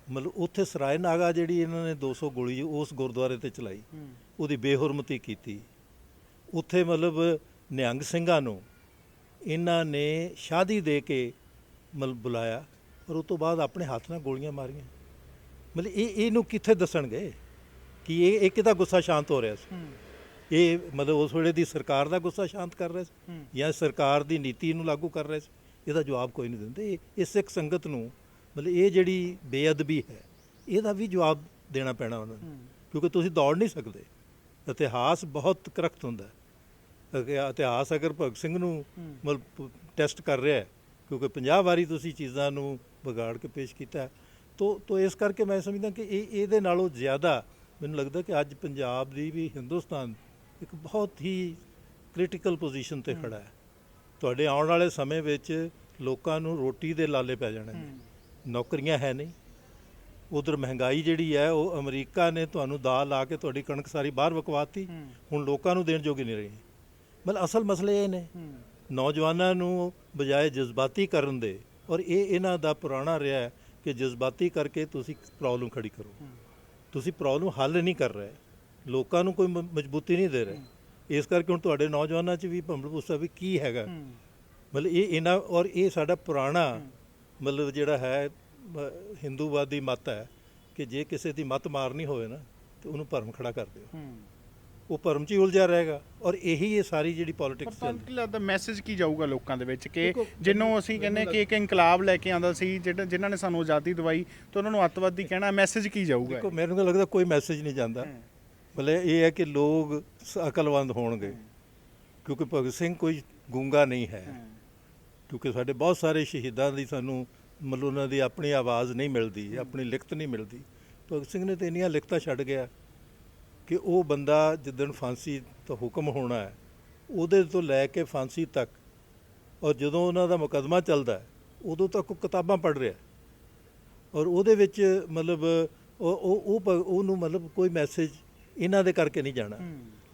ਮਤਲਬ ਉੱਥੇ ਸਰਾਏ ਨਾਗਾ ਜਿਹੜੀ ਇਹਨਾਂ ਨੇ 200 ਗੋਲੀ ਉਸ ਗੁਰਦੁਆਰੇ 'ਤੇ ਚਲਾਈ, ਉਹਦੀ ਬੇਹੁਰਮਤੀ ਕੀਤੀ। ਉੱਥੇ ਮਤਲਬ ਨਿਹੰਗ ਸਿੰਘਾਂ ਨੂੰ ਇਹਨਾਂ ਨੇ ਸ਼ਾਦੀ ਦੇ ਕੇ ਮਤਲਬ ਬੁਲਾਇਆ ਔਰ ਉਸ ਤੋਂ ਬਾਅਦ ਆਪਣੇ ਹੱਥ ਨਾਲ ਗੋਲੀਆਂ ਮਾਰੀਆਂ। ਮਤਲਬ ਇਹਨੂੰ ਕਿੱਥੇ ਦੱਸਣਗੇ ਕਿ ਇਹ ਕਿਹਦਾ ਗੁੱਸਾ ਸ਼ਾਂਤ ਹੋ ਰਿਹਾ ਸੀ। ਇਹ ਮਤਲਬ ਉਸ ਵੇਲੇ ਦੀ ਸਰਕਾਰ ਦਾ ਗੁੱਸਾ ਸ਼ਾਂਤ ਕਰ ਰਿਹਾ ਸੀ ਜਾਂ ਸਰਕਾਰ ਦੀ ਨੀਤੀ ਨੂੰ ਲਾਗੂ ਕਰ ਰਿਹਾ ਸੀ। ਇਹਦਾ ਜਵਾਬ ਕੋਈ ਨਹੀਂ ਦਿੰਦੇ। ਇਹ ਸਿੱਖ ਸੰਗਤ ਨੂੰ ਮਤਲਬ ਇਹ ਜਿਹੜੀ ਬੇਅਦਬੀ ਹੈ ਇਹਦਾ ਵੀ ਜਵਾਬ ਦੇਣਾ ਪੈਣਾ ਉਹਨਾਂ ਨੂੰ, ਕਿਉਂਕਿ ਤੁਸੀਂ ਦੌੜ ਨਹੀਂ ਸਕਦੇ। ਇਤਿਹਾਸ ਬਹੁਤ ਕਰਖਤ ਹੁੰਦਾ ਹੈ। ਇਤਿਹਾਸ ਅਗਰ ਭਗਤ ਸਿੰਘ ਨੂੰ ਮਤਲਬ ਟੈਸਟ ਕਰ ਰਿਹਾ, ਕਿਉਂਕਿ 50 ਵਾਰੀ ਤੁਸੀਂ ਚੀਜ਼ਾਂ ਨੂੰ ਵਿਗਾੜ ਕੇ ਪੇਸ਼ ਕੀਤਾ, ਤੋ ਇਸ ਕਰਕੇ ਮੈਂ ਸਮਝਦਾ ਕਿ ਇਹਦੇ ਨਾਲੋਂ ਜ਼ਿਆਦਾ ਮੈਨੂੰ ਲੱਗਦਾ ਕਿ ਅੱਜ ਪੰਜਾਬ ਦੀ ਵੀ ਹਿੰਦੁਸਤਾਨ ਇੱਕ ਬਹੁਤ ਹੀ ਕ੍ਰਿਟੀਕਲ ਪੋਜੀਸ਼ਨ 'ਤੇ ਖੜ੍ਹਾ ਹੈ। ਤੁਹਾਡੇ ਆਉਣ ਵਾਲੇ ਸਮੇਂ ਵਿੱਚ ਲੋਕਾਂ ਨੂੰ ਰੋਟੀ ਦੇ ਲਾਲੇ ਪੈ ਜਾਣੇ ਨੇ, ਨੌਕਰੀਆਂ ਹੈ ਨਹੀਂ। ਉਧਰ ਮਹਿੰਗਾਈ ਜਿਹੜੀ ਹੈ ਉਹ ਅਮਰੀਕਾ ਨੇ ਤੁਹਾਨੂੰ ਦਾਲ ਲਾ ਕੇ ਤੁਹਾਡੀ ਕਣਕ ਸਾਰੀ ਬਾਹਰ ਵਿਕਵਾਤੀ, ਹੁਣ ਲੋਕਾਂ ਨੂੰ ਦੇਣ ਜੋਗੀ ਨਹੀਂ ਰਹੀ। ਮਤਲਬ ਅਸਲ ਮਸਲੇ ਇਹ ਨੇ ਨੌਜਵਾਨਾਂ ਨੂੰ ਬਜਾਏ ਜਜ਼ਬਾਤੀ ਕਰਨ ਦੇ, ਔਰ ਇਹਨਾਂ ਦਾ ਪੁਰਾਣਾ ਰਿਹਾ ਹੈ ਕਿ ਜਜ਼ਬਾਤੀ ਕਰਕੇ ਤੁਸੀਂ ਪ੍ਰੋਬਲਮ ਖੜੀ ਕਰੋ। ਤੁਸੀਂ ਪ੍ਰੋਬਲਮ ਹੱਲ ਨਹੀਂ ਕਰ ਰਹੇ, ਲੋਕਾਂ ਨੂੰ ਕੋਈ ਮਜ਼ਬੂਤੀ ਨਹੀਂ ਦੇ ਰਹੇ। ਇਸ ਕਰਕੇ ਹੁਣ ਤੁਹਾਡੇ ਨੌਜਵਾਨਾਂ 'ਚ ਵੀ ਭੰਬਲ ਭੁੱਸਾ ਵੀ ਕੀ ਹੈਗਾ। ਮਤਲਬ ਇਹਨਾਂ ਔਰ ਇਹ ਸਾਡਾ ਪੁਰਾਣਾ ਮਤਲਬ ਜਿਹੜਾ ਹੈ ਹਿੰਦੂਵਾਦੀ ਮਤ ਹੈ ਕਿ ਜੇ ਕਿਸੇ ਦੀ ਮੱਤ ਮਾਰਨੀ ਹੋਵੇ ਨਾ ਤਾਂ ਉਹਨੂੰ ਭਰਮ ਖੜਾ ਕਰ ਦਿਓ, ਉਹ ਭਰਮ 'ਚ ਹੀ ਉਲਝਿਆ ਰਹੇਗਾ। ਔਰ ਇਹੀ ਇਹ ਸਾਰੀ ਜਿਹੜੀ ਪੋਲਿਟਿਕਸ ਚੱਲਦੀ। ਕੀ ਲੱਗਦਾ ਮੈਸੇਜ ਕੀ ਜਾਊਗਾ ਲੋਕਾਂ ਦੇ ਵਿੱਚ ਕਿ ਜਿਹਨੂੰ ਅਸੀਂ ਕਹਿੰਦੇ ਕਿ ਇੱਕ ਇਨਕਲਾਬ ਲੈ ਕੇ ਆਉਂਦਾ ਸੀ, ਜਿਨ੍ਹਾਂ ਨੇ ਸਾਨੂੰ ਆਜ਼ਾਦੀ ਦਵਾਈ, ਤਾਂ ਉਹਨਾਂ ਨੂੰ ਅੱਤਵਾਦੀ ਕਹਿਣਾ, ਮੈਸੇਜ ਕੀ ਜਾਊਗਾ? ਦੇਖੋ ਮੈਨੂੰ ਤਾਂ ਲੱਗਦਾ ਕੋਈ ਮੈਸੇਜ ਨਹੀਂ ਜਾਂਦਾ। ਮਤਲਬ ਇਹ ਹੈ ਕਿ ਲੋਕ ਅਕਲਮੰਦ ਹੋਣਗੇ, ਕਿਉਂਕਿ ਭਗਤ ਸਿੰਘ ਕੋਈ ਗੂੰਗਾ ਨਹੀਂ ਹੈ। ਕਿਉਂਕਿ ਸਾਡੇ ਬਹੁਤ ਸਾਰੇ ਸ਼ਹੀਦਾਂ ਦੀ ਸਾਨੂੰ ਮਤਲਬ ਉਹਨਾਂ ਦੀ ਆਪਣੀ ਆਵਾਜ਼ ਨਹੀਂ ਮਿਲਦੀ, ਆਪਣੀ ਲਿਖਤ ਨਹੀਂ ਮਿਲਦੀ। ਭਗਤ ਸਿੰਘ ਨੇ ਤਾਂ ਇੰਨੀਆਂ ਲਿਖਤਾਂ ਛੱਡ ਗਿਆ ਕਿ ਉਹ ਬੰਦਾ ਜਿੱਦਣ ਫਾਂਸੀ ਦਾ ਹੁਕਮ ਹੋਣਾ ਹੈ ਉਹਦੇ ਤੋਂ ਲੈ ਕੇ ਫਾਂਸੀ ਤੱਕ, ਔਰ ਜਦੋਂ ਉਹਨਾਂ ਦਾ ਮੁਕੱਦਮਾ ਚੱਲਦਾ ਹੈ ਉਦੋਂ ਤੱਕ ਉਹ ਕਿਤਾਬਾਂ ਪੜ੍ਹ ਰਿਹਾ, ਔਰ ਉਹਦੇ ਵਿੱਚ ਮਤਲਬ ਉਹਨੂੰ ਮਤਲਬ ਕੋਈ ਮੈਸੇਜ ਇਹਨਾਂ ਦੇ ਕਰਕੇ ਨਹੀਂ ਜਾਣਾ।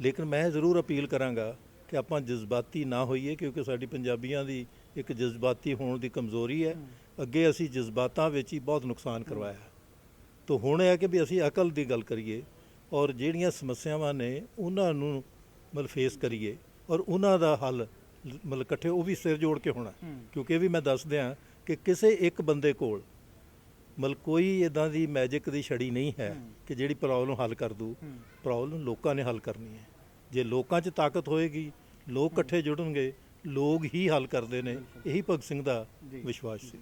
ਲੇਕਿਨ ਮੈਂ ਜ਼ਰੂਰ ਅਪੀਲ ਕਰਾਂਗਾ ਕਿ ਆਪਾਂ ਜਜ਼ਬਾਤੀ ਨਾ ਹੋਈਏ, ਕਿਉਂਕਿ ਸਾਡੀ ਪੰਜਾਬੀਆਂ ਦੀ ਇੱਕ ਜਜ਼ਬਾਤੀ ਹੋਣ ਦੀ ਕਮਜ਼ੋਰੀ ਹੈ। ਅੱਗੇ ਅਸੀਂ ਜਜ਼ਬਾਤਾਂ ਵਿੱਚ ਹੀ ਬਹੁਤ ਨੁਕਸਾਨ ਕਰਵਾਇਆ, ਤਾਂ ਹੁਣ ਇਹ ਹੈ ਕਿ ਵੀ ਅਸੀਂ ਅਕਲ ਦੀ ਗੱਲ ਕਰੀਏ ਔਰ ਜਿਹੜੀਆਂ ਸਮੱਸਿਆਵਾਂ ਨੇ ਉਹਨਾਂ ਨੂੰ ਮਤਲਬ ਫੇਸ ਕਰੀਏ, ਔਰ ਉਹਨਾਂ ਦਾ ਹੱਲ ਮਤਲਬ ਇਕੱਠੇ ਉਹ ਵੀ ਸਿਰ ਜੋੜ ਕੇ ਹੋਣਾ। ਕਿਉਂਕਿ ਇਹ ਵੀ ਮੈਂ ਦੱਸ ਦਿਆਂ ਕਿ ਕਿਸੇ ਇੱਕ ਬੰਦੇ ਕੋਲ ਮਤਲਬ ਕੋਈ ਇੱਦਾਂ ਦੀ ਮੈਜਿਕ ਦੀ ਛੜੀ ਨਹੀਂ ਹੈ ਕਿ ਜਿਹੜੀ ਪ੍ਰੋਬਲਮ ਹੱਲ ਕਰ ਦੂ। ਪ੍ਰੋਬਲਮ ਲੋਕਾਂ ਨੇ ਹੱਲ ਕਰਨੀ ਹੈ। ਜੇ ਲੋਕਾਂ 'ਚ ਤਾਕਤ ਹੋਏਗੀ, ਲੋਕ ਇਕੱਠੇ ਜੁੜਨਗੇ, ਲੋਕ ਹੀ ਹੱਲ ਕਰਦੇ ਨੇ। ਇਹੀ ਭਗਤ ਸਿੰਘ ਦਾ ਵਿਸ਼ਵਾਸ ਸੀ।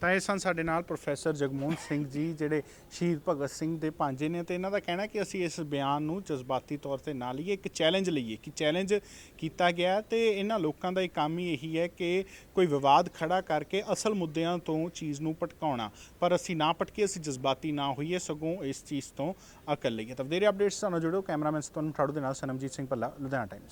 ਤਾਂ ਇਹ ਸਨ ਸਾਡੇ ਨਾਲ ਪ੍ਰੋਫੈਸਰ ਜਗਮੋਹਨ ਸਿੰਘ ਜੀ, ਜਿਹੜੇ ਸ਼ਹੀਦ ਭਗਤ ਸਿੰਘ ਦੇ ਭਾਂਜੇ ਨੇ, ਤੇ ਇਹਨਾਂ ਦਾ ਕਹਿਣਾ ਕਿ ਅਸੀਂ ਇਸ ਬਿਆਨ ਨੂੰ ਜਜ਼ਬਾਤੀ ਤੌਰ ਤੇ ਨਾ ਲਈਏ, ਇੱਕ ਚੈਲੰਜ ਲਈਏ ਕਿ ਚੈਲੰਜ ਕੀਤਾ ਗਿਆ, ਤੇ ਇਹਨਾਂ ਲੋਕਾਂ ਦਾ ਇੱਕ ਕੰਮ ਹੀ ਇਹੀ ਹੈ ਕਿ ਕੋਈ ਵਿਵਾਦ ਖੜਾ ਕਰਕੇ ਅਸਲ ਮੁੱਦਿਆਂ ਤੋਂ ਚੀਜ਼ ਨੂੰ ਭਟਕਾਉਣਾ। ਪਰ ਅਸੀਂ ਨਾ ਭਟਕੀਏ, ਅਸੀਂ ਜਜ਼ਬਾਤੀ ਨਾ ਹੋਈਏ, ਸਗੋਂ ਇਸ ਚੀਜ਼ ਤੋਂ ਅਕਲ ਲਈਏ। ਤਾਂ ਵਧੇਰੇ ਅਪਡੇਟਸ ਸਾਨੂੰ ਜੁੜੋ। ਕੈਮਰਾਮੈਨ ਤੁਹਾਨੂੰ ਠਾੜੂ ਦੇ ਨਾਲ ਸਨਮਜੀਤ ਸਿੰਘ ਭੱਲਾ, ਲੁਧਿਆਣਾ ਟਾਈਮਜ਼।